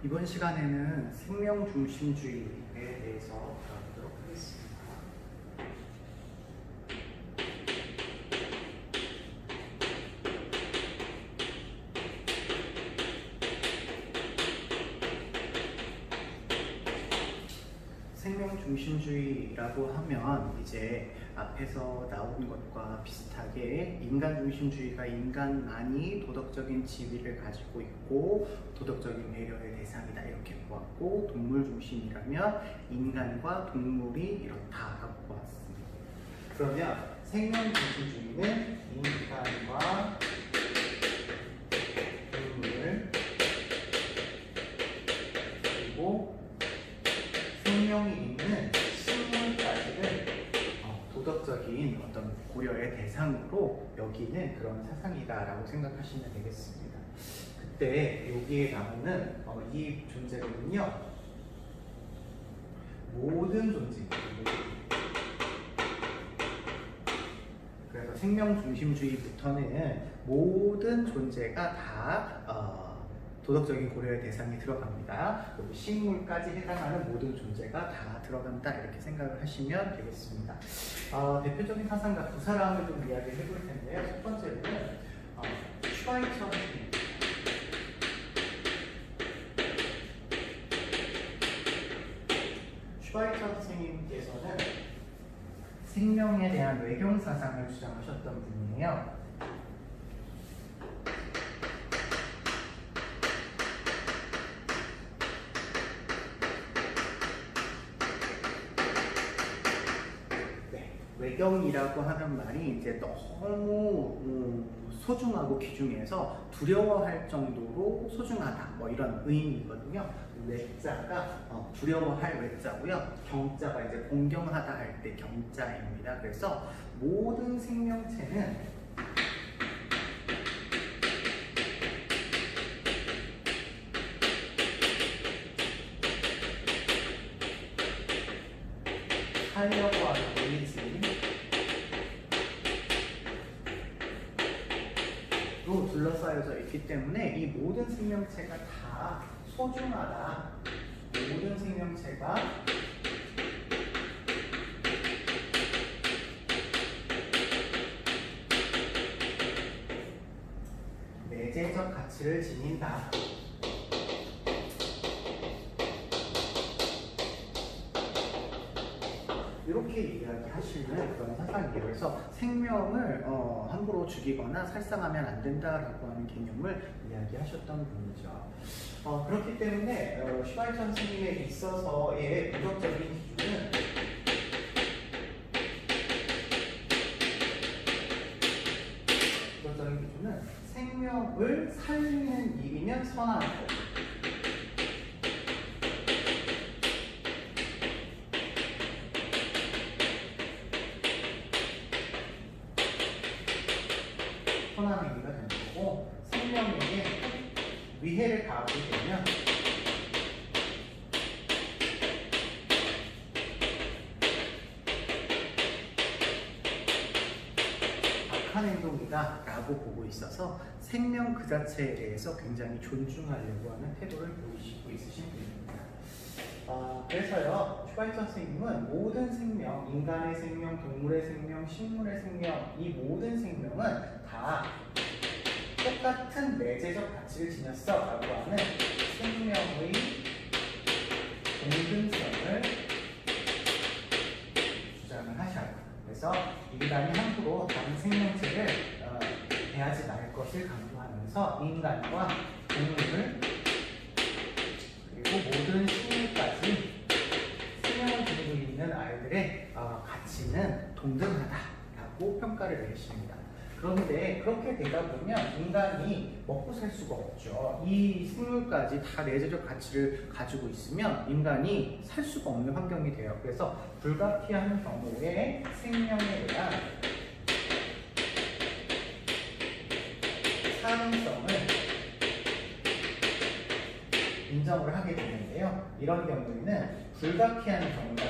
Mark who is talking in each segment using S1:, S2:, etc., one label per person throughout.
S1: 이번 시간에는 생명 중심주의에 대해서 알아보도록 하겠습니다. 생명 중심주의라고 하면 이제 앞에서 나온 것과 비슷하게 인간 중심주의가 인간만이 도덕적인 지위를 가지고 있고 도덕적인 배려의 대상이다 이렇게 보았고, 동물 중심이라면 인간과 동물이 이렇다라고 보았습니다. 그러면 생명 중심주의는 인간과 동물 그리고 생명이 있는 식물까지를 도덕적인 어떤 고려의 대상으로 여기는 그런 사상이다라고 생각하시면 되겠습니다. 그때 여기에 나오는 이 존재는요, 모든 존재입니다. 그래서 생명 중심주의부터는 모든 존재가 다 도덕적인 고려의 대상이 들어갑니다. 그리고 식물까지 해당하는 모든 존재가 다 들어간다 이렇게 생각을 하시면 되겠습니다. 대표적인 사상가 두 사람을 좀 이야기를 해볼 텐데요. 첫 번째로는 슈바이처 선생님. 슈바이처 선생님께서는 생명에 대한 외경 사상을 주장하셨던 분이에요. 외경이라고 하는 말이 이제 너무 소중하고 귀중해서 두려워할 정도로 소중하다 뭐 이런 의미거든요. 외자가 두려워할 외자고요. 경자가 이제 공경하다 할 때 경자입니다. 그래서 모든 생명체는 살려고 하는 의지로 둘러싸여져 있기 때문에 이 모든 생명체가 다 소중하다. 모든 생명체가 내재적 가치를 지닌다. 이렇게 이야기하시는 그런 사상이에요. 그래서 생명을 함부로 죽이거나 살상하면 안 된다라고 하는 개념을 이야기하셨던 분이죠. 그렇기 때문에 슈바이처 선생님에 있어서의 도덕적인 기준은 생명을 살리는 일이면 선한 것. 선한 행위가 되는 거고, 생명에게 위해를 가하게 되면 악한 행동이다 라고 보고 있어서 생명 그 자체에 대해서 굉장히 존중하려고 하는 태도를 보이시고 있으신 분입니다. 그래서요, 슈바이처 선생님은 모든 생명, 인간의 생명, 동물의 생명, 식물의 생명, 이 모든 생명은 다 똑같은 내재적 가치를 지녔어 라고 하는 생명의 동등성을 주장을 하셔요. 그래서 인간이 함부로 다른 생명체를 대하지 말 것을 강조하면서 인간과 동물을 그리고 모든 식물까지 생명을 지니고 있는 아이들의 가치는 동등하다라고 평가를 내리십니다. 그런데 그렇게 되다 보면 인간이 먹고 살 수가 없죠. 이 생물까지 다 내재적 가치를 가지고 있으면 인간이 살 수가 없는 환경이 돼요. 그래서 불가피한 경우에 생명에 대한 사능성을 인정을 하게 되는데요. 이런 경우에는 불가피한 경우가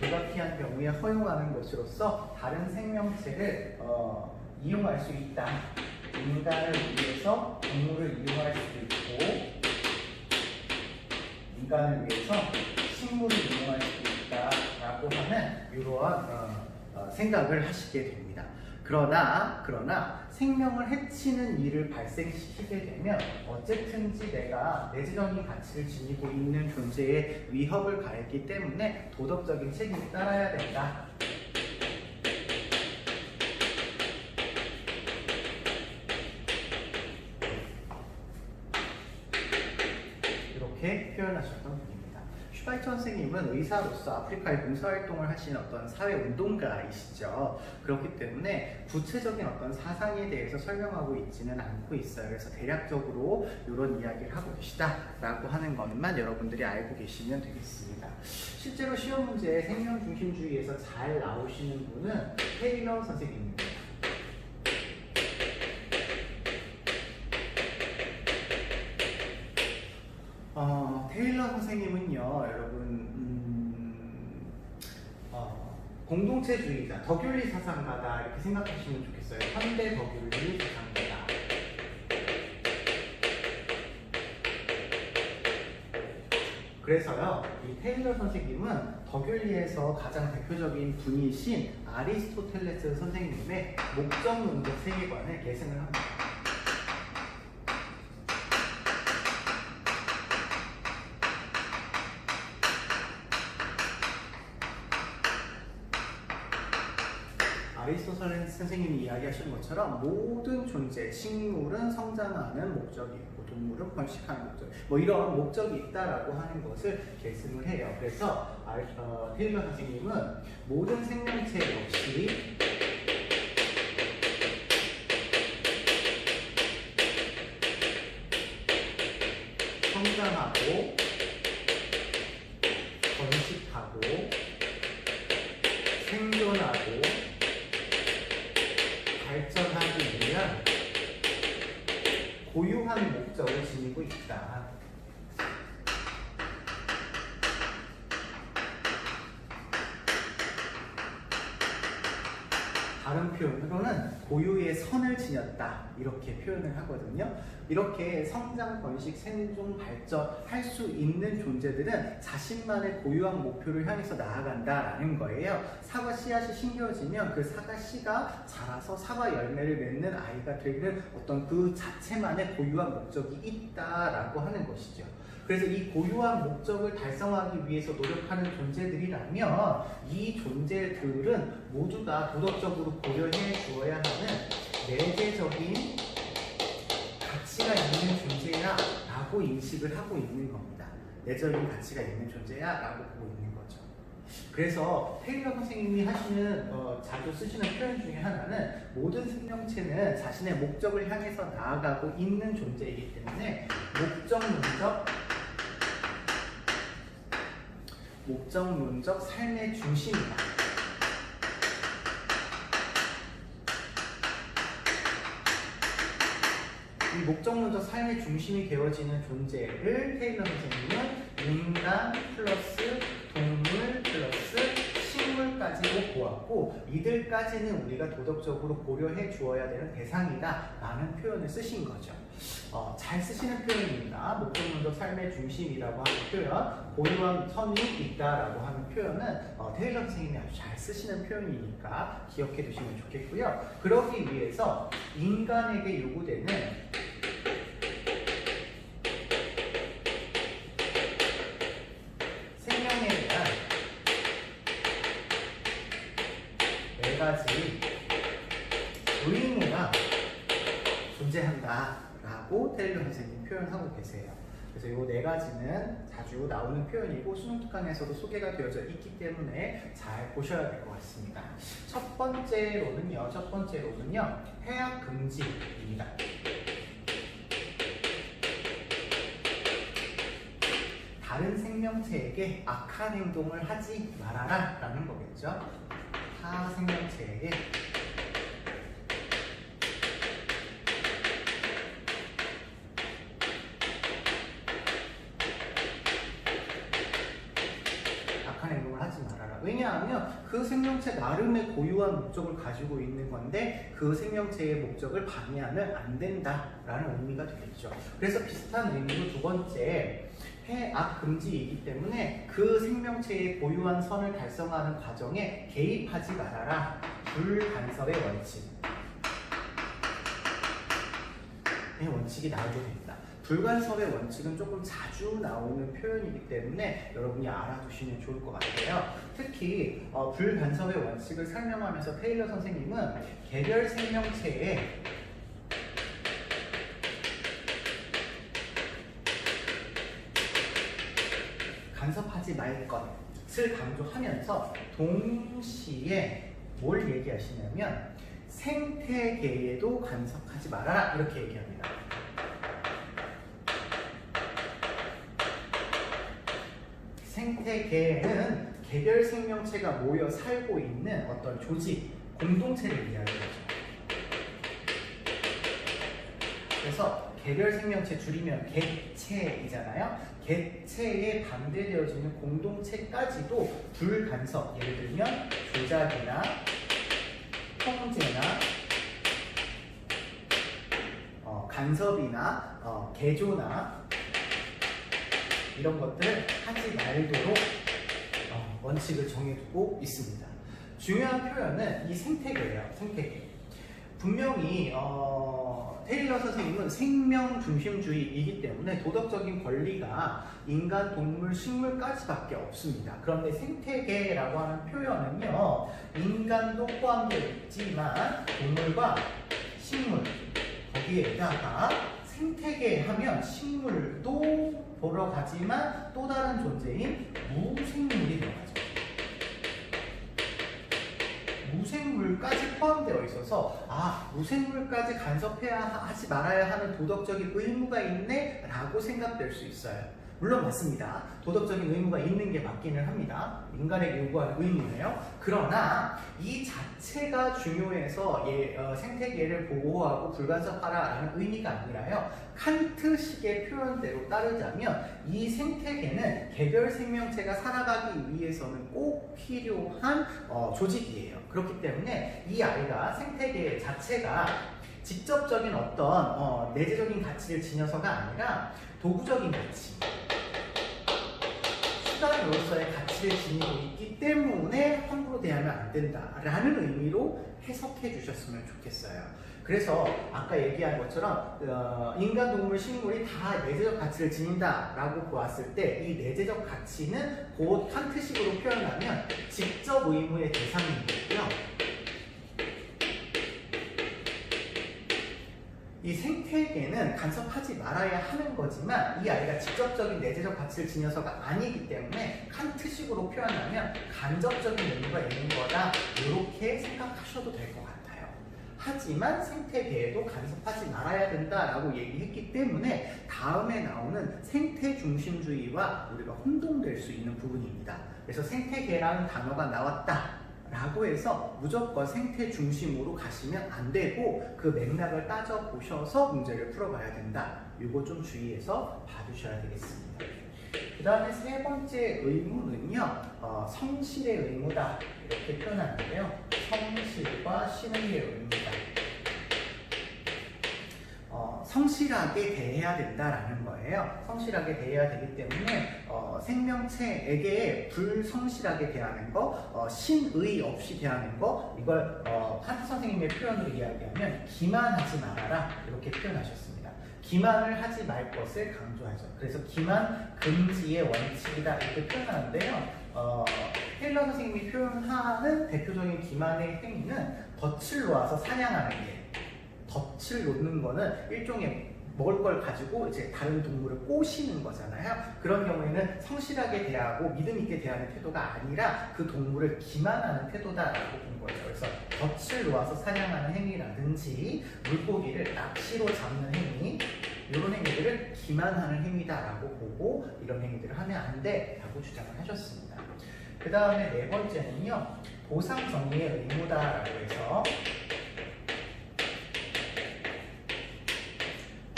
S1: 불가피한 경우에 허용하는 것으로서 다른 생명체를 이용할 수 있다. 인간을 위해서 동물을 이용할 수도 있고 인간을 위해서 식물을 이용할 수도 있다라고 하는 이러한 생각을 하시게 됩니다. 그러나 생명을 해치는 일을 발생시키게 되면 어쨌든지 내가 내재적인 가치를 지니고 있는 존재에 위협을 가했기 때문에 도덕적인 책임을 따라야 된다. 이렇게 표현하셨던 분입니다. 슈바이처 선생님은 의사로서 아프리카에 봉사활동을 하시는 어떤 사회운동가이시죠. 그렇기 때문에 구체적인 어떤 사상에 대해서 설명하고 있지는 않고 있어요. 그래서 대략적으로 이런 이야기를 하고 계시다라고 하는 것만 여러분들이 알고 계시면 되겠습니다. 실제로 시험 문제에 생명중심주의에서 잘 나오시는 분은 테일러 선생님입니다. 테일러 선생님은요, 여러분, 공동체주의자, 더귤리 사상가다 이렇게 생각하시면 좋겠어요. 현대 더귤리 사상가다. 그래서요, 이 테일러 선생님은 더귤리에서 가장 대표적인 분이신 아리스토텔레스 선생님의 목적론적 세계관을 계승을 합니다. 아리스토텔레스 선생님이 이야기하신 것처럼 모든 존재, 식물은 성장하는 목적이 있고 동물은 번식하는 목적, 뭐 이런 목적이 있다라고 하는 것을 계승을 해요. 그래서 테일러 선생님은 모든 생명체 역시 성장하고 번식하고 생존하고 발전하기 위한 고유한 목적을 지니고 있다. 다른 표현으로는 고유의 선을 지녔다 이렇게 표현을 하거든요. 이렇게 성장, 번식, 생존, 발전할 수 있는 존재들은 자신만의 고유한 목표를 향해서 나아간다라는 거예요. 사과 씨앗이 심겨지면 그 사과 씨가 자라서 사과 열매를 맺는 아이가 되는 어떤 그 자체만의 고유한 목적이 있다라고 하는 것이죠. 그래서 이 고유한 목적을 달성하기 위해서 노력하는 존재들이라면 이 존재들은 모두가 도덕적으로 고려해 주어야 하는 내재적인 가치가 있는 존재야 라고 인식을 하고 있는 겁니다. 내재적인 가치가 있는 존재야 라고 보고 있는 거죠. 그래서 테일러 선생님이 하시는 자주 쓰시는 표현 중에 하나는 모든 생명체는 자신의 목적을 향해서 나아가고 있는 존재이기 때문에 목적론적 삶의 중심이다. 이 목적론적 삶의 중심이 되어지는 존재를 테일러 선생님은 인간 플러스 동물 플러스 식물까지도 보았고 이들까지는 우리가 도덕적으로 고려해 주어야 되는 대상이다 라는 표현을 쓰신 거죠. 잘 쓰시는 표현입니다. 목적론적 삶의 중심이라고 하는 표현, 고유한 선이 있다라고 하는 표현은 테일러 선생님이 아주 잘 쓰시는 표현이니까 기억해 두시면 좋겠고요. 그러기 위해서 인간에게 요구되는 생명에 대한 네 가지 의무가 존재한다 라고 테일러 선생님이 표현하고 계세요. 그래서 이 네 가지는 자주 나오는 표현이고 수능 특강에서도 소개가 되어져 있기 때문에 잘 보셔야 될 것 같습니다. 첫 번째로는요, 해악 금지입니다. 다른 생명체에게 악한 행동을 하지 말아라 라는 거겠죠. 타 생명체에게 악한 행동을 하지 말아라. 왜냐하면 그 그 생명체 나름의 고유한 목적을 가지고 있는 건데 그 생명체의 목적을 방해하면 안 된다라는 의미가 되겠죠. 그래서 비슷한 의미로 두 번째, 해악 금지이기 때문에 그 생명체의 고유한 선을 달성하는 과정에 개입하지 말아라. 불간섭의 원칙. 원칙이 나오게 됩니다. 불간섭의 원칙은 조금 자주 나오는 표현이기 때문에 여러분이 알아두시면 좋을 것 같아요. 특히 불간섭의 원칙을 설명하면서 테일러 선생님은 개별 생명체에 간섭하지 말 것을 강조하면서 동시에 뭘 얘기하시냐면 생태계에도 간섭하지 말아라 이렇게 얘기합니다. 생태계는 개별 생명체가 모여 살고 있는 어떤 조직, 공동체를 이야기하죠. 그래서 개별 생명체 줄이면 개체이잖아요. 개체에 반대되어지는 공동체까지도 불간섭, 예를 들면 조작이나 통제나 간섭이나 개조나 이런 것들을 하지 말도록 원칙을 정해두고 있습니다. 중요한 표현은 이 생태계예요. 생태계. 분명히 테일러 선생님은 생명 중심주의이기 때문에 도덕적인 권리가 인간, 동물, 식물까지밖에 없습니다. 그런데 생태계라고 하는 표현은요, 인간도 포함되어 있지만 동물과 식물, 거기에다가 생태계 하면 식물도 보러 가지만 또 다른 존재인 무생물이 들어가죠. 무생물까지 포함되어 있어서 무생물까지 간섭해야 하지 말아야 하는 도덕적인 의무가 있네 라고 생각될 수 있어요. 물론 맞습니다. 도덕적인 의무가 있는 게 맞기는 합니다. 인간에게 요구하는 의무예요. 그러나 이 자체가 중요해서 생태계를 보호하고 불간섭하라라는 의미가 아니라요. 칸트식의 표현대로 따르자면 이 생태계는 개별 생명체가 살아가기 위해서는 꼭 필요한 조직이에요. 그렇기 때문에 이 아이가 생태계 자체가 직접적인 어떤 내재적인 가치를 지녀서가 아니라 도구적인 가치, 수단으로서의 가치를 지니고 있기 때문에 함부로 대하면 안 된다라는 의미로 해석해 주셨으면 좋겠어요. 그래서 아까 얘기한 것처럼 인간, 동물, 식물이 다 내재적 가치를 지닌다라고 보았을 때 이 내재적 가치는 곧 칸트식으로 표현하면 직접 의무의 대상인 거고요. 이 생태계는 간섭하지 말아야 하는 거지만 이 아이가 직접적인 내재적 가치를 지녀서가 아니기 때문에 칸트식으로 표현하면 간접적인 의무가 있는 거다 이렇게 생각하셔도 될 것 같아요. 하지만 생태계에도 간섭하지 말아야 된다라고 얘기했기 때문에 다음에 나오는 생태 중심주의와 우리가 혼동될 수 있는 부분입니다. 그래서 생태계라는 단어가 나왔다 라고 해서 무조건 생태 중심으로 가시면 안 되고 그 맥락을 따져보셔서 문제를 풀어봐야 된다. 이거 좀 주의해서 봐주셔야 되겠습니다. 그 다음에 세 번째 의무는요, 성실의 의무다 이렇게 표현하는데요. 성실과 신의의 의무다. 성실하게 대해야 된다라는 거예요. 성실하게 대해야 되기 때문에 생명체에게 불성실하게 대하는 거, 신의 없이 대하는 거, 이걸 칸트 선생님의 표현으로 이야기하면 기만하지 말아라 이렇게 표현하셨습니다. 기만을 하지 말 것을 강조하죠. 그래서 기만 금지의 원칙이다 이렇게 표현하는데요. 테일러 선생님이 표현하는 대표적인 기만의 행위는 덫을 놓아서 사냥하는 게, 덫을 놓는 거는 일종의 먹을 걸 가지고 이제 다른 동물을 꼬시는 거잖아요. 그런 경우에는 성실하게 대하고 믿음 있게 대하는 태도가 아니라 그 동물을 기만하는 태도다라고 본 거죠. 그래서 덫을 놓아서 사냥하는 행위라든지 물고기를 낚시로 잡는 행위, 이런 행위들을 기만하는 행위다라고 보고 이런 행위들을 하면 안 돼라고 주장을 하셨습니다. 그 다음에 네 번째는요, 보상 정리의 의무다라고 해서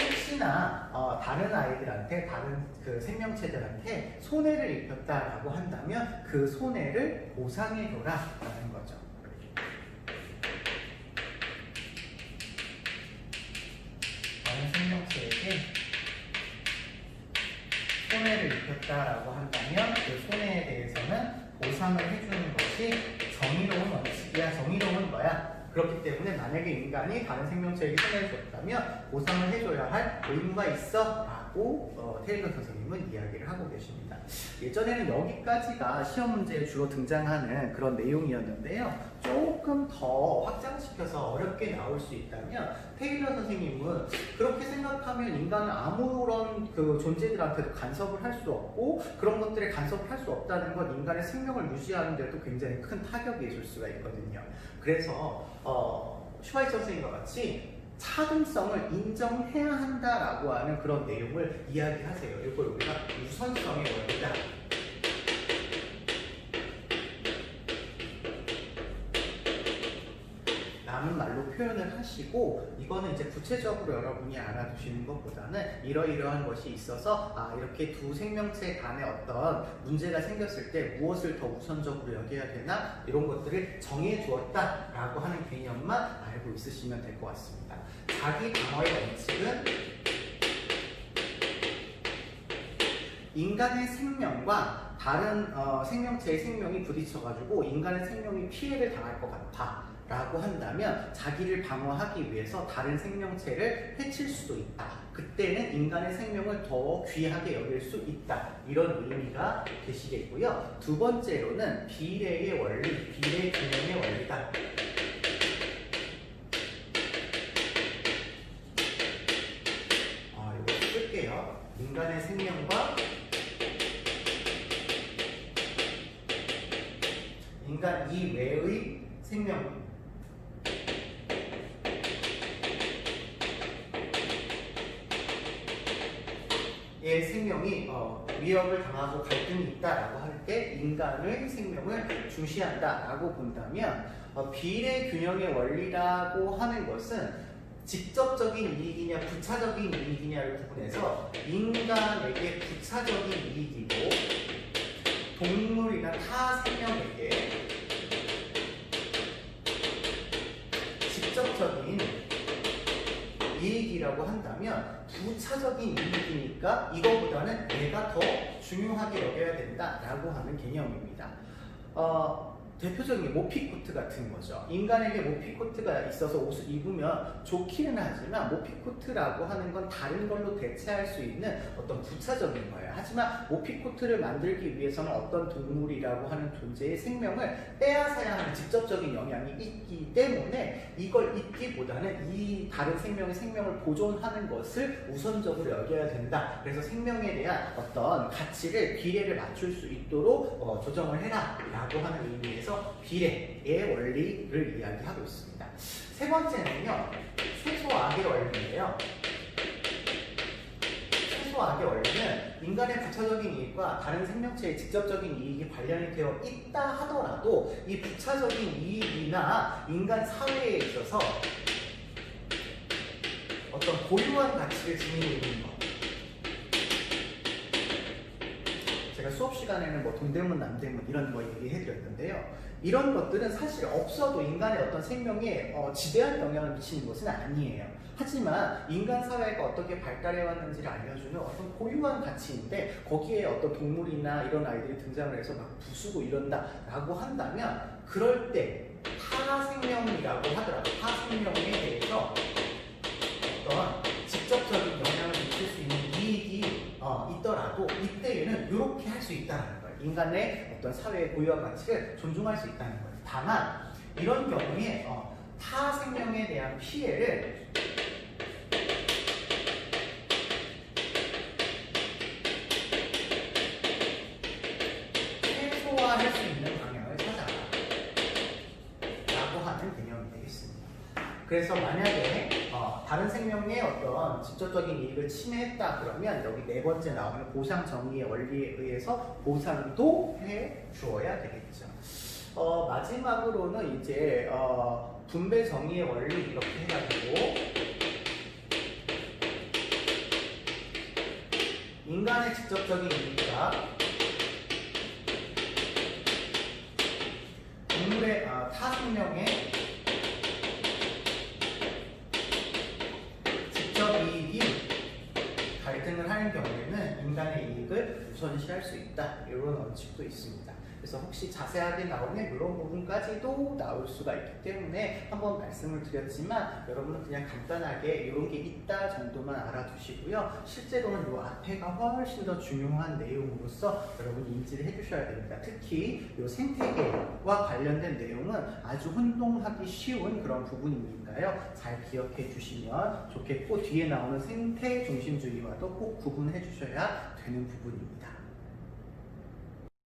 S1: 혹시나 다른 아이들한테, 다른 그 생명체들한테 손해를 입혔다라고 한다면 그 손해를 보상해줘라라는 거죠. 다른 생명체에게 손해를 입혔다라고 한다면 그 손해에 대해서는 보상을 해주는 것이 정의로운 원칙이야. 정의로운 거야. 그렇기 때문에 만약에 인간이 다른 생명체에게 손해를 줬다면 보상을 해줘야 할 의무가 있어 라고 테일러 선생님은 이야기를 하고 계십니다. 예전에는 여기까지가 시험 문제에 주로 등장하는 그런 내용이었는데요. 조금 더 확장시켜서 어렵게 나올 수 있다면 테일러 선생님은 그렇게 생각하면 인간은 아무런 그 존재들한테도 간섭을 할 수 없고 그런 것들에 간섭을 할 수 없다는 건 인간의 생명을 유지하는 데도 굉장히 큰 타격이 있을 수가 있거든요. 그래서 슈바이처 선생님과 같이 차등성을 인정해야 한다라고 하는 그런 내용을 이야기하세요. 이걸 우리가 우선성의 원리다. 라는 말로 표현을 하시고 이거는 이제 구체적으로 여러분이 알아두시는 것보다는 이러이러한 것이 있어서 이렇게 두 생명체 간에 어떤 문제가 생겼을 때 무엇을 더 우선적으로 여겨야 되나 이런 것들을 정해 두었다라고 하는 개념만 알고 있으시면 될 것 같습니다. 자기 방어의 원칙은 인간의 생명과 다른 생명체의 생명이 부딪혀가지고 인간의 생명이 피해를 당할 것 같아 라고 한다면 자기를 방어하기 위해서 다른 생명체를 해칠 수도 있다. 그때는 인간의 생명을 더 귀하게 여길 수 있다. 이런 의미가 되시겠고요. 두 번째로는 비례의 원리, 비례 균형의 원리다. 이거 쓸게요. 인간의 생명과 인간 이외의 생명 의 생명이 위협을 당하고 갈등이 있다라고 할 때 인간의 생명을 중시한다라고 본다면 비례 균형의 원리라고 하는 것은 직접적인 이익이냐 부차적인 이익이냐를 구분해서 인간에게 부차적인 이익이고 동물이나 타 생명에게 직접적인 이익이라고 한다면 부차적인 이익이니까 이거보다는 내가 더 중요하게 여겨야 된다라고 하는 개념입니다. 대표적인 모피코트 같은 거죠. 인간에게 모피코트가 있어서 옷을 입으면 좋기는 하지만 모피코트라고 하는 건 다른 걸로 대체할 수 있는 어떤 부차적인 거예요. 하지만 모피코트를 만들기 위해서는 어떤 동물이라고 하는 존재의 생명을 빼앗아야 하는 직접적인 영향이 있기 때문에 이걸 입기보다는 이 다른 생명의 생명을 보존하는 것을 우선적으로 여겨야 된다. 그래서 생명에 대한 어떤 가치를 비례를 맞출 수 있도록 조정을 해라 라고 하는 의미에서 비례의 원리를 이야기하고 있습니다. 세 번째는요, 최소악의 원리인데요. 최소악의 원리는 인간의 부차적인 이익과 다른 생명체의 직접적인 이익이 관련이 되어 있다 하더라도 이 부차적인 이익이나 인간 사회에 있어서 어떤 고유한 가치를 지니고 있는 것. 제가 수업 시간에는 뭐 동대문, 남대문 이런 거 얘기해드렸는데요. 이런 것들은 사실 없어도 인간의 어떤 생명에 지대한 영향을 미치는 것은 아니에요. 하지만 인간 사회가 어떻게 발달해 왔는지를 알려주는 어떤 고유한 가치인데 거기에 어떤 동물이나 이런 아이들이 등장을 해서 막 부수고 이런다라고 한다면 그럴 때 타생명이라고 하더라도 타생명에 대해서 어떤 직접적인 영향을 미칠 수 있는 이익이 있더라도 이때에는 이렇게 할 수 있다는 거예요. 인간의 어떤 사회의 고유한 가치를 존중할 수 있다는 거예요. 다만 이런 경우에 타 생명에 대한 피해를 최소화할 수 있는 방향을 찾아라 라고 하는 개념이 되겠습니다. 그래서 만약에 다른 생명의 어떤 직접적인 이익을 침해했다 그러면 여기 네 번째 나오는 보상 정의의 원리에 의해서 보상도 해 주어야 되겠죠. 마지막으로는 이제 분배 정의의 원리 이렇게 해가지고 인간의 직접적인 이익과 동물의 타 생명의 직접 이익이 갈등을 하는 경우에는 인간의 이익을 우선시할 수 있다. 이런 원칙도 있습니다. 그래서 혹시 자세하게 나오면 이런 부분까지도 나올 수가 있기 때문에 한번 말씀을 드렸지만 여러분은 그냥 간단하게 이런 게 있다 정도만 알아두시고요. 실제로는 이 앞에가 훨씬 더 중요한 내용으로서 여러분이 인지를 해주셔야 됩니다. 특히 이 생태계와 관련된 내용은 아주 혼동하기 쉬운 그런 부분이니까요. 잘 기억해 주시면 좋겠고 뒤에 나오는 생태 중심주의와도 꼭 구분해 주셔야 되는 부분입니다.